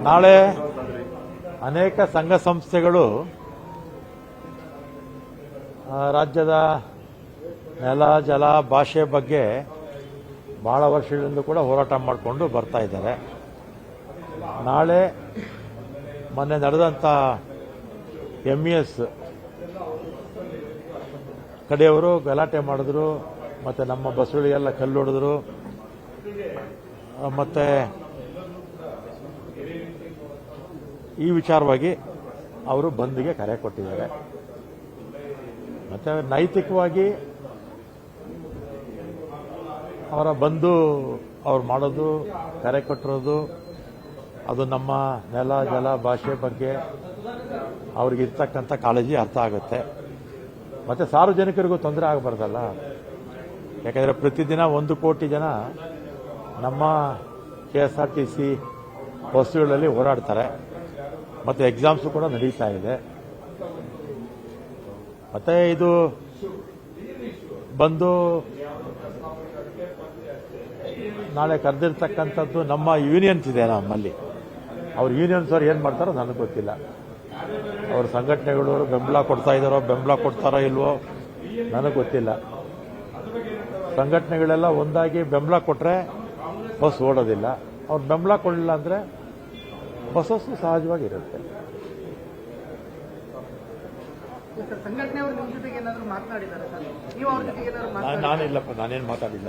ನಾಳೆ ಅನೇಕ ಸಂಘ ಸಂಸ್ಥೆಗಳು ರಾಜ್ಯದ ನೆಲ ಜಲ ಭಾಷೆ ಬಗ್ಗೆ ಬಹಳ ವರ್ಷಗಳಿಂದ ಕೂಡ ಹೋರಾಟ ಮಾಡಿಕೊಂಡು ಬರ್ತಾ ಇದ್ದಾರೆ. ನಾಳೆ ಮೊನ್ನೆ ನಡೆದಂಥ MES ಕಡೆಯವರು ಗಲಾಟೆ ಮಾಡಿದ್ರು, ಮತ್ತೆ ನಮ್ಮ ಬಸ್ಸುಗಳಿಗೆಲ್ಲ ಕಲ್ಲು ಹೊಡೆದ್ರು, ಮತ್ತೆ ಈ ವಿಚಾರವಾಗಿ ಅವರು ಬಂದ್ಗೆ ಕರೆ ಕೊಟ್ಟಿದ್ದಾರೆ. ಮತ್ತೆ ನೈತಿಕವಾಗಿ ಅವರ ಬಂದು ಅವ್ರು ಮಾಡೋದು, ಕರೆ ಕೊಟ್ಟಿರೋದು ಅದು ನಮ್ಮ ನೆಲ ಜಲ ಭಾಷೆ ಬಗ್ಗೆ ಅವ್ರಿಗಿರ್ತಕ್ಕಂಥ ಕಾಳಜಿ ಅರ್ಥ ಆಗುತ್ತೆ. ಮತ್ತೆ ಸಾರ್ವಜನಿಕರಿಗೂ ತೊಂದರೆ ಆಗಬಾರ್ದಲ್ಲ. ಯಾಕಂದರೆ ಪ್ರತಿದಿನ 1 ಕೋಟಿ ಜನ ನಮ್ಮ KSRTC ಬಸ್ಸುಗಳಲ್ಲಿ ಓಡಾಡ್ತಾರೆ. ಮತ್ತು ಎಕ್ಸಾಮ್ಸು ಕೂಡ ನಡೀತಾ ಇದೆ. ಮತ್ತೆ ಇದು ಬಂದು ನಾಳೆ ಕರೆದಿರ್ತಕ್ಕಂಥದ್ದು ನಮ್ಮ ಯೂನಿಯನ್ಸ್ ಇದೆ ನಮ್ಮಲ್ಲಿ. ಅವ್ರ ಯೂನಿಯನ್ಸ್ ಅವ್ರು ಏನು ಮಾಡ್ತಾರೋ ನನಗೆ ಗೊತ್ತಿಲ್ಲ. ಅವ್ರ ಸಂಘಟನೆಗಳು ಬೆಂಬಲ ಕೊಡ್ತಾ ಇದ್ದಾರೋ, ಬೆಂಬಲ ಕೊಡ್ತಾರೋ ಇಲ್ವೋ ನನಗೆ ಗೊತ್ತಿಲ್ಲ. ಸಂಘಟನೆಗಳೆಲ್ಲ ಒಂದಾಗಿ ಬೆಂಬಲ ಕೊಟ್ಟರೆ ಬಸ್ ಓಡೋದಿಲ್ಲ. ಅವ್ರು ಬೆಂಬಲ ಕೊಡಲಿಲ್ಲ ಅಂದರೆ ಬಸ್ಸು ಸಹಜವಾಗಿರುತ್ತೆ. ನಾನಿಲ್ಲಪ್ಪ, ನಾನೇನು ಮಾತಾಡಿಲ್ಲ.